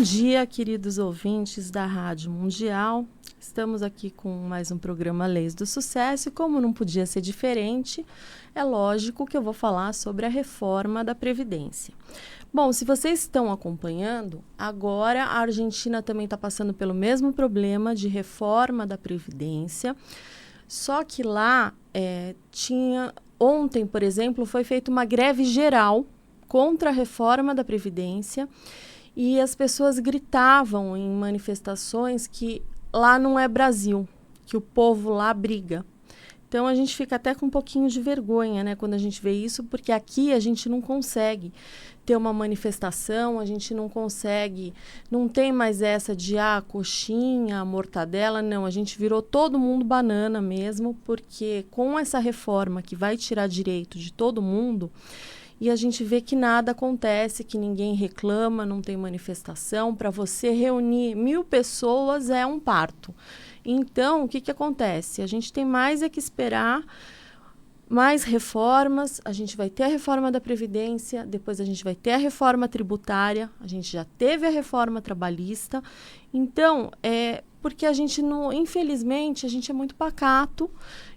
dia, queridos ouvintes da Rádio Mundial. Estamos aqui com mais um programa Leis do Sucesso e como não podia ser diferente, é lógico que eu vou falar sobre a reforma da Previdência. Bom, se vocês estão acompanhando, agora a Argentina também está passando pelo mesmo problema de reforma da Previdência, só que lá ontem, por exemplo, foi feita uma greve geral contra a reforma da Previdência e as pessoas gritavam em manifestações que lá não é Brasil, que o povo lá briga. Então, a gente fica até com um pouquinho de vergonha, né, quando a gente vê isso, porque aqui a gente não consegue ter uma manifestação, a gente não consegue, não tem mais essa de coxinha, mortadela, não, a gente virou todo mundo banana mesmo, porque com essa reforma que vai tirar direito de todo mundo, e a gente vê que nada acontece, que ninguém reclama, não tem manifestação, para você reunir 1.000 pessoas é um parto. Então, o que acontece? A gente tem mais que esperar mais reformas, a gente vai ter a reforma da Previdência, depois a gente vai ter a reforma tributária, a gente já teve a reforma trabalhista. Então, porque a gente não, infelizmente, a gente é muito pacato,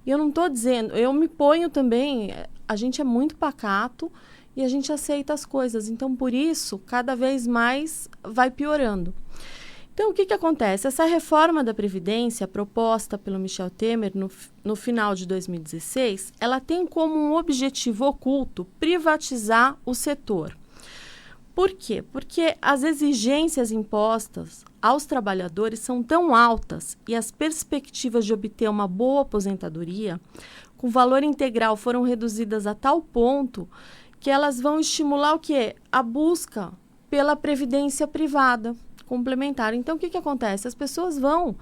e eu não estou dizendo, eu me ponho também, a gente é muito pacato e a gente aceita as coisas. Então, por isso, cada vez mais vai piorando. Então, o que acontece? Essa reforma da Previdência, proposta pelo Michel Temer no final de 2016, ela tem como um objetivo oculto privatizar o setor. Por quê? Porque as exigências impostas aos trabalhadores são tão altas e as perspectivas de obter uma boa aposentadoria com valor integral foram reduzidas a tal ponto que elas vão estimular o quê? A busca pela previdência privada complementar. Então, o que acontece? As pessoas vão...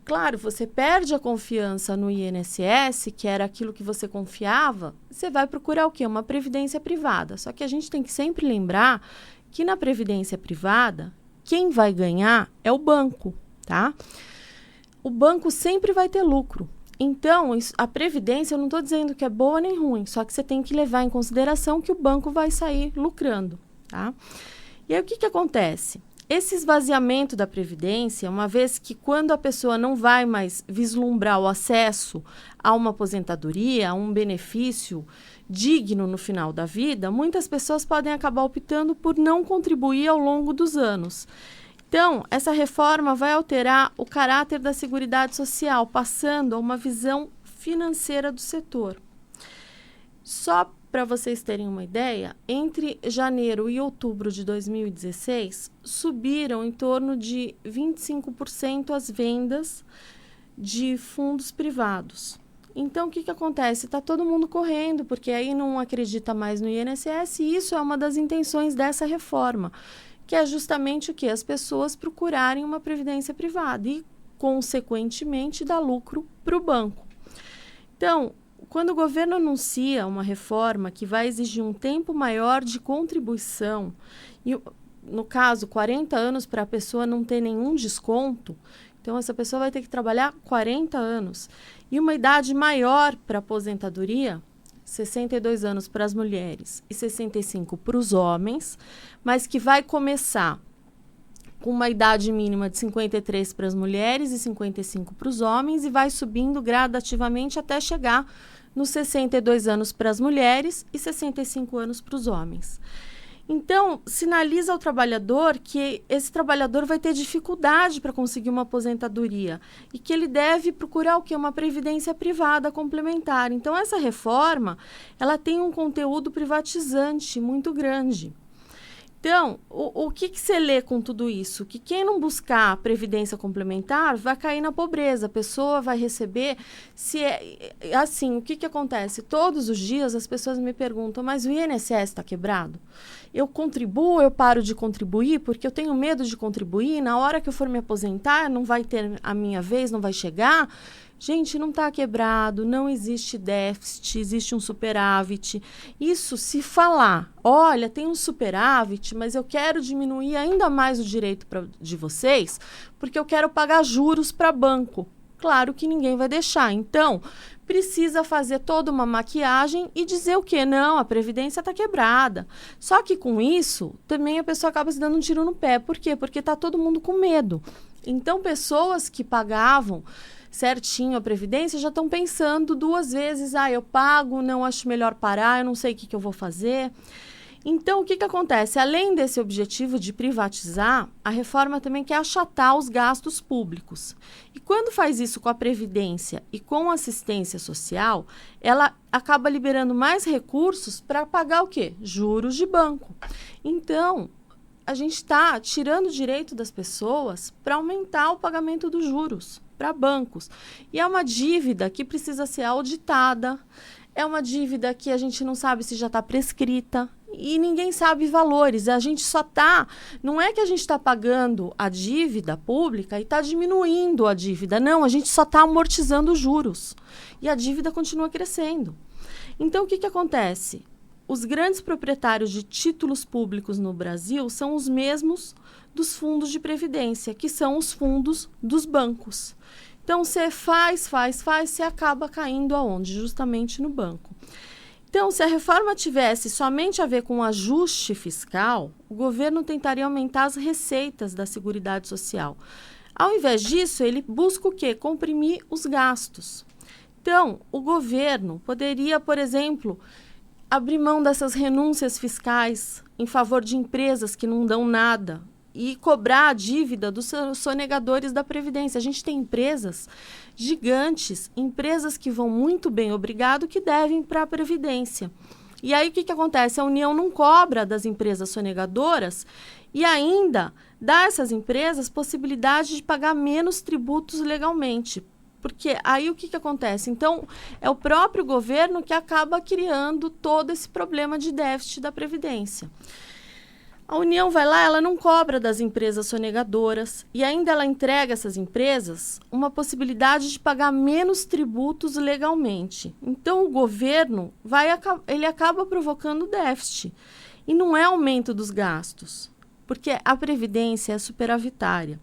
Claro, você perde a confiança no INSS, que era aquilo que você confiava, você vai procurar o quê? Uma previdência privada. Só que a gente tem que sempre lembrar que na previdência privada, quem vai ganhar é o banco, tá? O banco sempre vai ter lucro. Então, a previdência, eu não estou dizendo que é boa nem ruim, só que você tem que levar em consideração que o banco vai sair lucrando, tá? E aí, o que acontece? Esse esvaziamento da Previdência, uma vez que quando a pessoa não vai mais vislumbrar o acesso a uma aposentadoria, a um benefício digno no final da vida, muitas pessoas podem acabar optando por não contribuir ao longo dos anos. Então, essa reforma vai alterar o caráter da Seguridade Social, passando a uma visão financeira do setor. Só para vocês terem uma ideia, entre janeiro e outubro de 2016, subiram em torno de 25% as vendas de fundos privados. Então, o que acontece? Está todo mundo correndo, porque aí não acredita mais no INSS, e isso é uma das intenções dessa reforma, que é justamente o quê? As pessoas procurarem uma previdência privada e, consequentemente, dar lucro para o banco. Então, quando o governo anuncia uma reforma que vai exigir um tempo maior de contribuição, e no caso, 40 anos para a pessoa não ter nenhum desconto, então essa pessoa vai ter que trabalhar 40 anos. E uma idade maior para aposentadoria, 62 anos para as mulheres e 65 para os homens, mas que vai começar com uma idade mínima de 53 para as mulheres e 55 para os homens e vai subindo gradativamente até chegar nos 62 anos para as mulheres e 65 anos para os homens. Então, sinaliza ao trabalhador que esse trabalhador vai ter dificuldade para conseguir uma aposentadoria e que ele deve procurar o quê? Uma previdência privada complementar. Então, essa reforma, ela tem um conteúdo privatizante muito grande. Então, o que você lê com tudo isso? Que quem não buscar previdência complementar vai cair na pobreza. A pessoa vai receber... Assim, o que acontece? Todos os dias as pessoas me perguntam, mas o INSS está quebrado? Eu contribuo, eu paro de contribuir porque eu tenho medo de contribuir. Na hora que eu for me aposentar, não vai ter a minha vez, não vai chegar... Gente, não está quebrado, não existe déficit, existe um superávit. Isso se falar, olha, tem um superávit, mas eu quero diminuir ainda mais o direito de vocês, porque eu quero pagar juros para banco. Claro que ninguém vai deixar. Então, precisa fazer toda uma maquiagem e dizer o quê? Não, a Previdência está quebrada. Só que com isso, também a pessoa acaba se dando um tiro no pé. Por quê? Porque está todo mundo com medo. Então, pessoas que pagavam certinho a Previdência já estão pensando 2 vezes. Eu pago, não acho melhor parar, eu não sei o que eu vou fazer. Então, o que acontece? Além desse objetivo de privatizar, a reforma também quer achatar os gastos públicos. E quando faz isso com a Previdência e com a assistência social, ela acaba liberando mais recursos para pagar o quê? Juros de banco. Então, a gente está tirando o direito das pessoas para aumentar o pagamento dos juros para bancos. E é uma dívida que precisa ser auditada, é uma dívida que a gente não sabe se já está prescrita, e ninguém sabe valores. A gente só está... Não é que a gente está pagando a dívida pública e está diminuindo a dívida. Não, a gente só está amortizando os juros. E a dívida continua crescendo. Então, o que acontece? Os grandes proprietários de títulos públicos no Brasil são os mesmos dos fundos de previdência, que são os fundos dos bancos. Então, você faz, você acaba caindo aonde? Justamente no banco. Então, se a reforma tivesse somente a ver com ajuste fiscal, o governo tentaria aumentar as receitas da Seguridade Social. Ao invés disso, ele busca o quê? Comprimir os gastos. Então, o governo poderia, por exemplo, abrir mão dessas renúncias fiscais em favor de empresas que não dão nada e cobrar a dívida dos sonegadores da Previdência. A gente tem empresas gigantes, empresas que vão muito bem, obrigado, que devem para a Previdência. E aí o que acontece? A União não cobra das empresas sonegadoras e ainda dá a essas empresas possibilidade de pagar menos tributos legalmente. Porque aí o que acontece? Então, é o próprio governo que acaba criando todo esse problema de déficit da Previdência. A União vai lá, ela não cobra das empresas sonegadoras e ainda ela entrega a essas empresas uma possibilidade de pagar menos tributos legalmente. Então, o governo ele acaba provocando déficit. E não é aumento dos gastos, porque a Previdência é superavitária.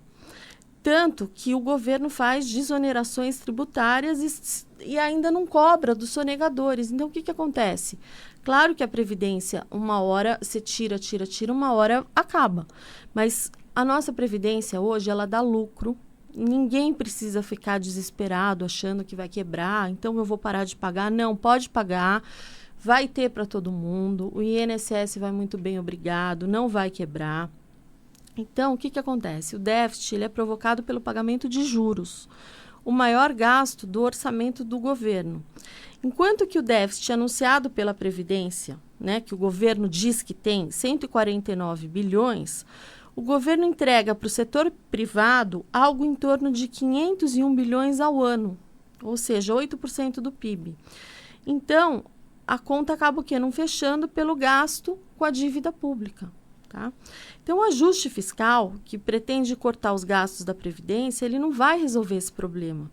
Tanto que o governo faz desonerações tributárias e ainda não cobra dos sonegadores. Então, o que acontece? Claro que a Previdência, uma hora você tira, uma hora acaba. Mas a nossa Previdência hoje, ela dá lucro. Ninguém precisa ficar desesperado, achando que vai quebrar. Então, eu vou parar de pagar. Não, pode pagar. Vai ter para todo mundo. O INSS vai muito bem, obrigado. Não vai quebrar. Então, o que acontece? O déficit ele é provocado pelo pagamento de juros, o maior gasto do orçamento do governo. Enquanto que o déficit anunciado pela Previdência, que o governo diz que tem 149 bilhões, o governo entrega para o setor privado algo em torno de 501 bilhões ao ano, ou seja, 8% do PIB. Então, a conta acaba o quê? Não fechando pelo gasto com a dívida pública. Tá? Então, o ajuste fiscal, que pretende cortar os gastos da Previdência, ele não vai resolver esse problema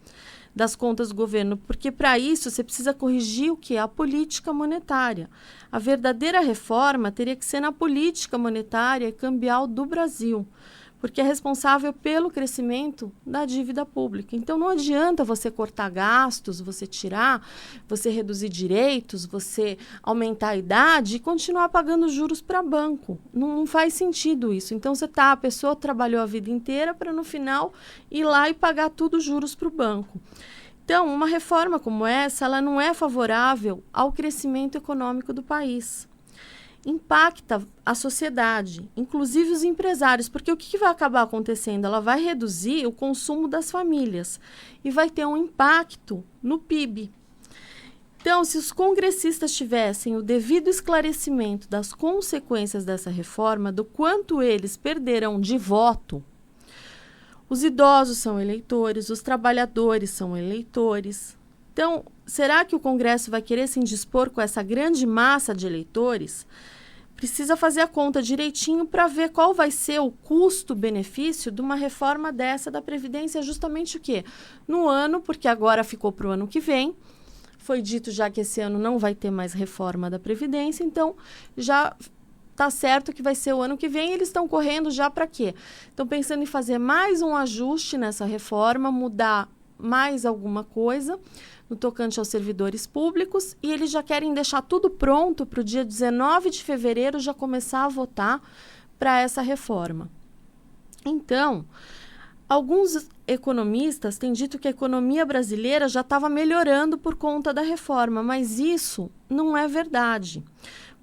das contas do governo, porque para isso você precisa corrigir o que? A política monetária. A verdadeira reforma teria que ser na política monetária e cambial do Brasil, porque é responsável pelo crescimento da dívida pública. Então, não adianta você cortar gastos, você tirar, você reduzir direitos, você aumentar a idade e continuar pagando juros para banco. Não faz sentido isso. Então, a pessoa trabalhou a vida inteira para, no final, ir lá e pagar tudo juros para o banco. Então, uma reforma como essa, ela não é favorável ao crescimento econômico do país. Impacta a sociedade, inclusive os empresários, porque o que vai acabar acontecendo? Ela vai reduzir o consumo das famílias e vai ter um impacto no PIB. Então, se os congressistas tivessem o devido esclarecimento das consequências dessa reforma, do quanto eles perderão de voto, os idosos são eleitores, os trabalhadores são eleitores. Então, será que o Congresso vai querer se indispor com essa grande massa de eleitores? Precisa fazer a conta direitinho para ver qual vai ser o custo-benefício de uma reforma dessa da Previdência, justamente o quê? No ano, porque agora ficou para o ano que vem, foi dito já que esse ano não vai ter mais reforma da Previdência, então já está certo que vai ser o ano que vem, eles estão correndo já para quê? Estão pensando em fazer mais um ajuste nessa reforma, mudar mais alguma coisa no tocante aos servidores públicos e eles já querem deixar tudo pronto para o dia 19 de fevereiro já começar a votar para essa reforma. Então, alguns economistas têm dito que a economia brasileira já estava melhorando por conta da reforma, mas isso não é verdade,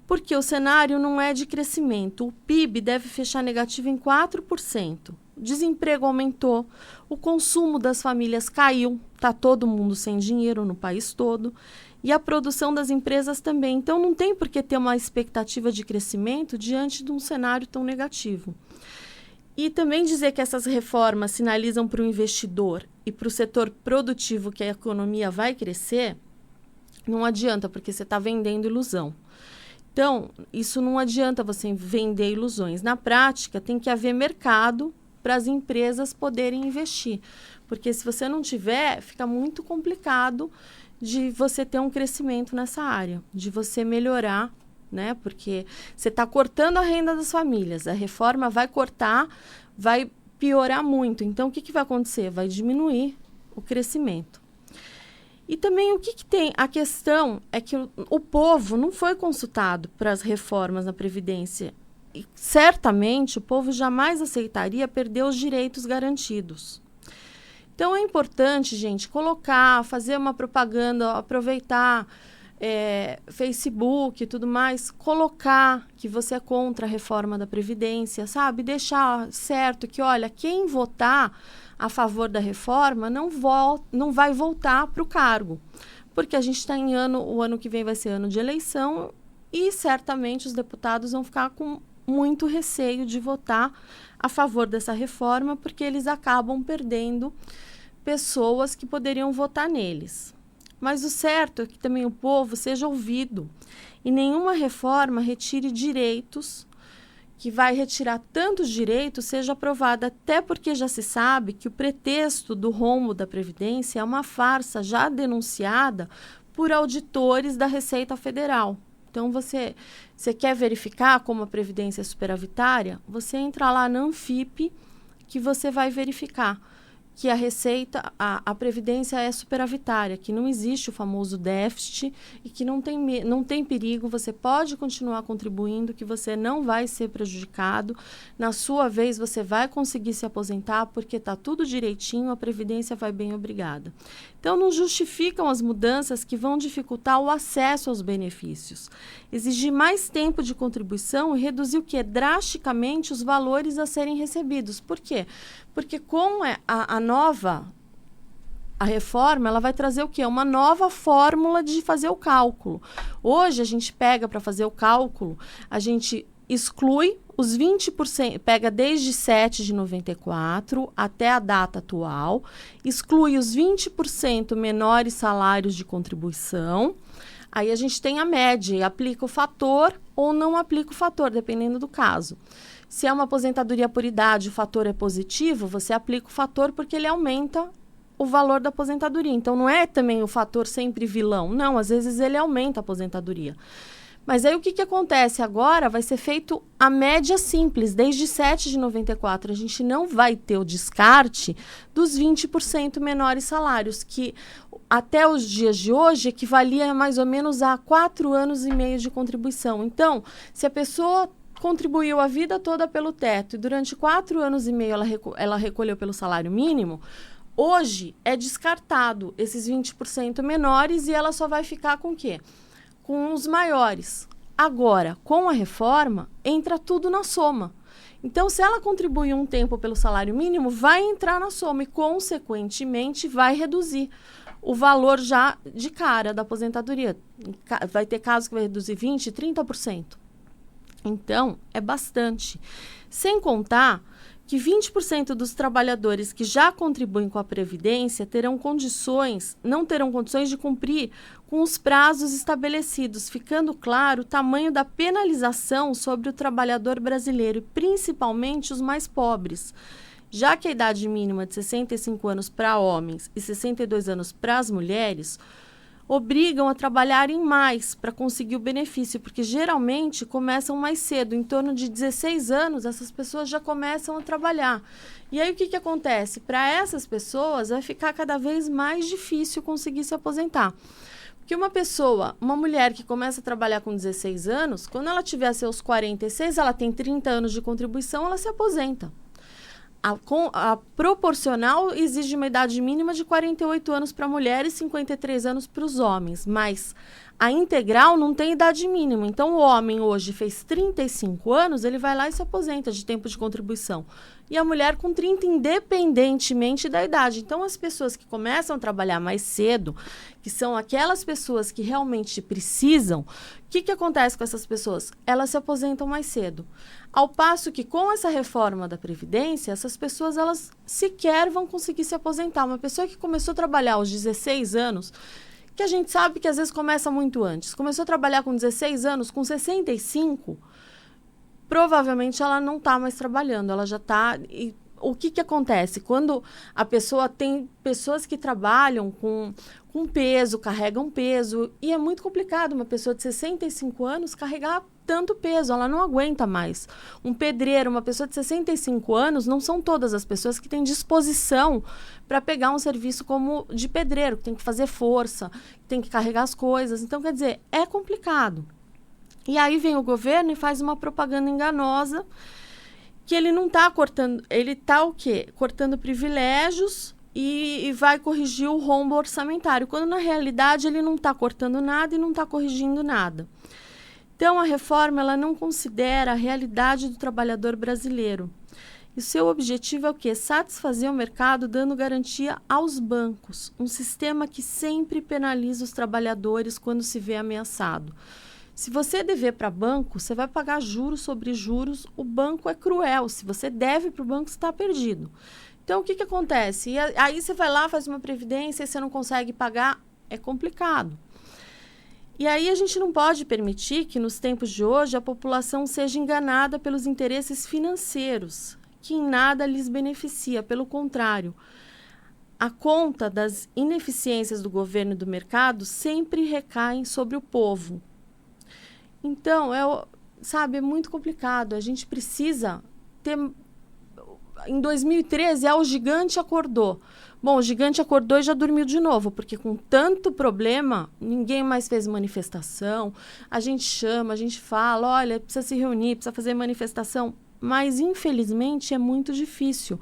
porque o cenário não é de crescimento. O PIB deve fechar negativo em 4%. O desemprego aumentou, o consumo das famílias caiu, está todo mundo sem dinheiro no país todo, e a produção das empresas também. Então, não tem por que ter uma expectativa de crescimento diante de um cenário tão negativo. E também dizer que essas reformas sinalizam para o investidor e para o setor produtivo que a economia vai crescer, não adianta, porque você está vendendo ilusão. Então, isso não adianta você vender ilusões. Na prática, tem que haver mercado para as empresas poderem investir. Porque se você não tiver, fica muito complicado de você ter um crescimento nessa área, de você melhorar, né? Porque você está cortando a renda das famílias. A reforma vai cortar, vai piorar muito. Então, o que vai acontecer? Vai diminuir o crescimento. E também o que tem? A questão é que o povo não foi consultado para as reformas na Previdência. E certamente o povo jamais aceitaria perder os direitos garantidos. Então é importante, gente, colocar, fazer uma propaganda, aproveitar Facebook e tudo mais, colocar que você é contra a reforma da Previdência, sabe? Deixar certo que, olha, quem votar a favor da reforma não vai voltar para o cargo, porque a gente está em o ano que vem vai ser ano de eleição e certamente os deputados vão ficar com muito receio de votar a favor dessa reforma, porque eles acabam perdendo pessoas que poderiam votar neles. Mas o certo é que também o povo seja ouvido e nenhuma reforma retire direitos, que vai retirar tantos direitos, seja aprovada, até porque já se sabe que o pretexto do rombo da Previdência é uma farsa já denunciada por auditores da Receita Federal. Então, você quer verificar como a Previdência é superavitária? Você entra lá na Anfip, que você vai verificar que a Receita, a Previdência é superavitária, que não existe o famoso déficit e que não tem perigo, você pode continuar contribuindo, que você não vai ser prejudicado. Na sua vez, você vai conseguir se aposentar porque está tudo direitinho, a Previdência vai bem, obrigada. Então, não justificam as mudanças que vão dificultar o acesso aos benefícios. Exigir mais tempo de contribuição e reduzir o quê? Drasticamente os valores a serem recebidos. Por quê? Porque com a reforma, ela vai trazer o quê? Uma nova fórmula de fazer o cálculo. Hoje, a gente pega para fazer o cálculo, a gente exclui os 20%, pega desde 7 de 94 até a data atual, exclui os 20% menores salários de contribuição, aí a gente tem a média e aplica o fator ou não aplica o fator, dependendo do caso. Se é uma aposentadoria por idade, o fator é positivo, você aplica o fator porque ele aumenta o valor da aposentadoria. Então, não é também o fator sempre vilão. Não, às vezes ele aumenta a aposentadoria. Mas aí o que acontece? Agora vai ser feito a média simples, desde 7 de 94. A gente não vai ter o descarte dos 20% menores salários, que até os dias de hoje equivalia mais ou menos a 4 anos e meio de contribuição. Então, se a pessoa contribuiu a vida toda pelo teto e durante 4 anos e meio ela recolheu pelo salário mínimo, hoje é descartado esses 20% menores e ela só vai ficar com o quê? Com os maiores. Agora, com a reforma, entra tudo na soma. Então, se ela contribuiu um tempo pelo salário mínimo, vai entrar na soma e, consequentemente, vai reduzir o valor já de cara da aposentadoria. Vai ter casos que vai reduzir 20%, 30%. Então, é bastante. Sem contar que 20% dos trabalhadores que já contribuem com a Previdência não terão condições de cumprir com os prazos estabelecidos, ficando claro o tamanho da penalização sobre o trabalhador brasileiro, e principalmente os mais pobres, já que a idade mínima de 65 anos para homens e 62 anos para as mulheres, obrigam a trabalharem mais para conseguir o benefício, porque geralmente começam mais cedo, em torno de 16 anos, essas pessoas já começam a trabalhar. E aí o que acontece? Para essas pessoas vai ficar cada vez mais difícil conseguir se aposentar. Porque uma mulher que começa a trabalhar com 16 anos, quando ela tiver seus 46, ela tem 30 anos de contribuição, ela se aposenta. A proporcional exige uma idade mínima de 48 anos para mulheres e 53 anos para os homens, mas a integral não tem idade mínima. Então, o homem hoje fez 35 anos, ele vai lá e se aposenta de tempo de contribuição. E a mulher com 30, independentemente da idade. Então, as pessoas que começam a trabalhar mais cedo, que são aquelas pessoas que realmente precisam, o que acontece com essas pessoas? Elas se aposentam mais cedo. Ao passo que, com essa reforma da Previdência, essas pessoas, elas sequer vão conseguir se aposentar. Uma pessoa que começou a trabalhar aos 16 anos, que a gente sabe que às vezes começa muito antes, começou a trabalhar com 16 anos, com 65, provavelmente ela não está mais trabalhando, ela já está... O que acontece? Quando a pessoa tem pessoas que trabalham com peso, carregam peso, e é muito complicado uma pessoa de 65 anos carregar tanto peso, ela não aguenta mais. Um pedreiro, uma pessoa de 65 anos, não são todas as pessoas que têm disposição para pegar um serviço como de pedreiro, que tem que fazer força, que tem que carregar as coisas. Então, quer dizer, é complicado. E aí vem o governo e faz uma propaganda enganosa que ele não está cortando, ele está o quê? Cortando privilégios e vai corrigir o rombo orçamentário, quando na realidade ele não está cortando nada e não está corrigindo nada. Então, a reforma ela não considera a realidade do trabalhador brasileiro. E o seu objetivo é o quê? Satisfazer o mercado dando garantia aos bancos, um sistema que sempre penaliza os trabalhadores quando se vê ameaçado. Se você dever para banco, você vai pagar juros sobre juros, o banco é cruel. Se você deve para o banco, você está perdido. Então, o que acontece? Aí você vai lá, faz uma previdência e você não consegue pagar, é complicado. E aí a gente não pode permitir que, nos tempos de hoje, a população seja enganada pelos interesses financeiros, que em nada lhes beneficia, pelo contrário. A conta das ineficiências do governo e do mercado sempre recaem sobre o povo. Então, é muito complicado. A gente precisa ter... Em 2013, o gigante acordou. Bom, o gigante acordou e já dormiu de novo, porque com tanto problema, ninguém mais fez manifestação. A gente chama, a gente fala, olha, precisa se reunir, precisa fazer manifestação. Mas, infelizmente, é muito difícil,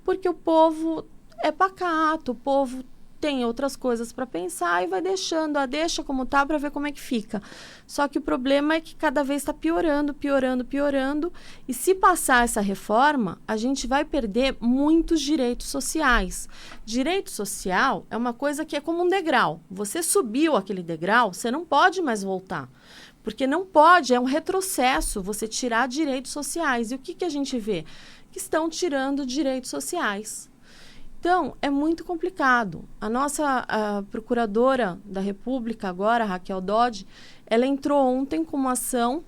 porque o povo é pacato, o povo tem outras coisas para pensar e vai deixando, deixa como tá para ver como é que fica. Só que o problema é que cada vez está piorando, piorando, piorando. E se passar essa reforma, a gente vai perder muitos direitos sociais. Direito social é uma coisa que é como um degrau. Você subiu aquele degrau, você não pode mais voltar. Porque não pode, é um retrocesso você tirar direitos sociais. E o que a gente vê? Que estão tirando direitos sociais. Então, é muito complicado. A nossa procuradora da República agora, Raquel Dodge, ela entrou ontem com uma ação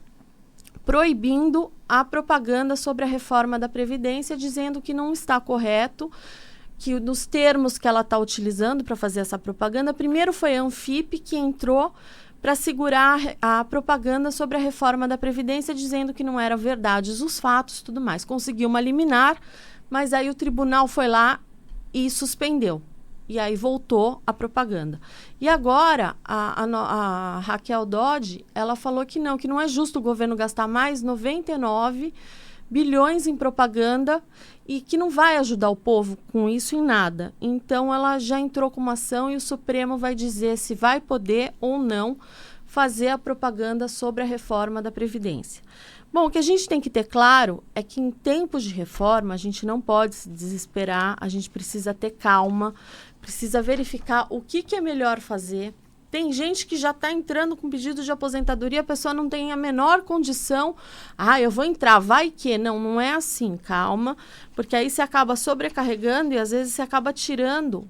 proibindo a propaganda sobre a reforma da Previdência, dizendo que não está correto, que nos termos que ela está utilizando para fazer essa propaganda, primeiro foi a Anfip que entrou para segurar a propaganda sobre a reforma da Previdência, dizendo que não eram verdades os fatos e tudo mais. Conseguiu uma liminar, mas aí o tribunal foi lá e suspendeu. E aí voltou a propaganda. E agora, a Raquel Dodge, ela falou que não é justo o governo gastar mais 99 bilhões em propaganda e que não vai ajudar o povo com isso em nada. Então, ela já entrou com uma ação e o Supremo vai dizer se vai poder ou não fazer a propaganda sobre a reforma da Previdência. Bom, o que a gente tem que ter claro é que em tempos de reforma a gente não pode se desesperar, a gente precisa ter calma, precisa verificar o que é melhor fazer. Tem gente que já está entrando com pedido de aposentadoria, a pessoa não tem a menor condição. Eu vou entrar, vai que? Não é assim, calma, porque aí você acaba sobrecarregando e às vezes você acaba tirando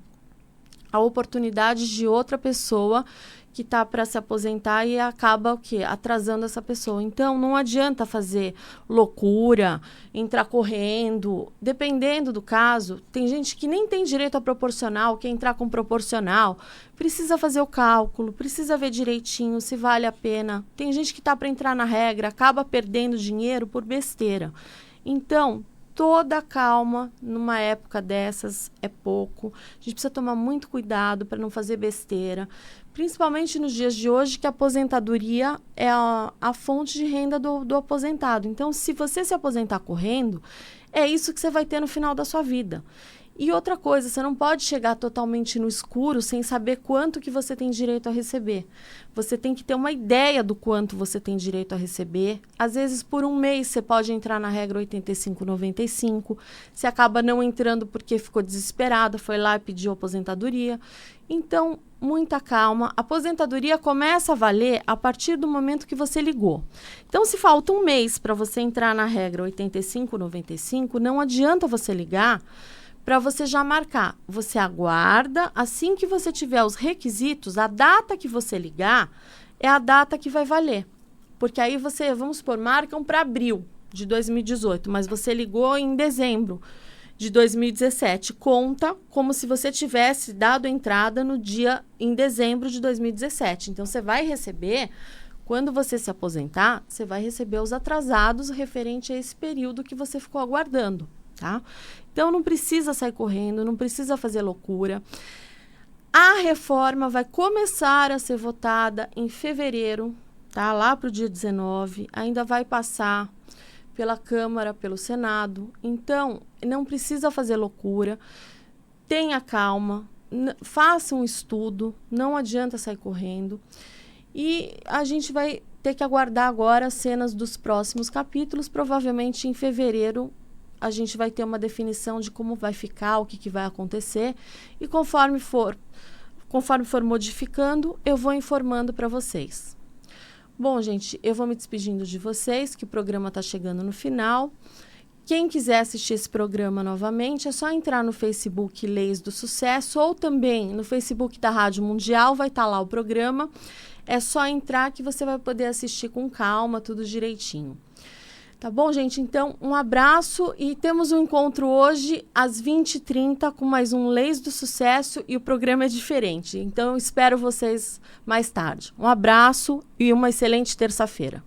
a oportunidade de outra pessoa que está para se aposentar e acaba o quê? Atrasando essa pessoa. Então, não adianta fazer loucura, entrar correndo. Dependendo do caso, tem gente que nem tem direito a proporcional, quer entrar com proporcional. Precisa fazer o cálculo, precisa ver direitinho se vale a pena. Tem gente que está para entrar na regra, acaba perdendo dinheiro por besteira. Então, toda calma numa época dessas é pouco. A gente precisa tomar muito cuidado para não fazer besteira. Principalmente nos dias de hoje, que a aposentadoria é a fonte de renda do aposentado. Então, se você se aposentar correndo, é isso que você vai ter no final da sua vida. E outra coisa, você não pode chegar totalmente no escuro sem saber quanto que você tem direito a receber. Você tem que ter uma ideia do quanto você tem direito a receber. Às vezes, por um mês, você pode entrar na regra 85-95. Você acaba não entrando porque ficou desesperada, foi lá e pediu aposentadoria. Então, muita calma. A aposentadoria começa a valer a partir do momento que você ligou. Então, se falta um mês para você entrar na regra 85-95, não adianta você ligar para você já marcar. Você aguarda, assim que você tiver os requisitos, a data que você ligar é a data que vai valer. Porque aí você, vamos supor, marcam para abril de 2018, mas você ligou em dezembro de 2017. Conta como se você tivesse dado entrada no dia em dezembro de 2017. Então, você vai receber, quando você se aposentar, você vai receber os atrasados referente a esse período que você ficou aguardando, tá? Então, não precisa sair correndo, não precisa fazer loucura. A reforma vai começar a ser votada em fevereiro, tá? Lá para o dia 19, ainda vai passar pela Câmara, pelo Senado. Então, não precisa fazer loucura, tenha calma, faça um estudo, não adianta sair correndo. E a gente vai ter que aguardar agora as cenas dos próximos capítulos, provavelmente em fevereiro a gente vai ter uma definição de como vai ficar, o que vai acontecer, e conforme for modificando, eu vou informando para vocês. Bom, gente, eu vou me despedindo de vocês, que o programa está chegando no final. Quem quiser assistir esse programa novamente, é só entrar no Facebook Leis do Sucesso, ou também no Facebook da Rádio Mundial, vai estar lá o programa. É só entrar que você vai poder assistir com calma, tudo direitinho. Tá bom, gente? Então, um abraço e temos um encontro hoje às 20h30 com mais um Leis do Sucesso e o programa é diferente. Então, eu espero vocês mais tarde. Um abraço e uma excelente terça-feira.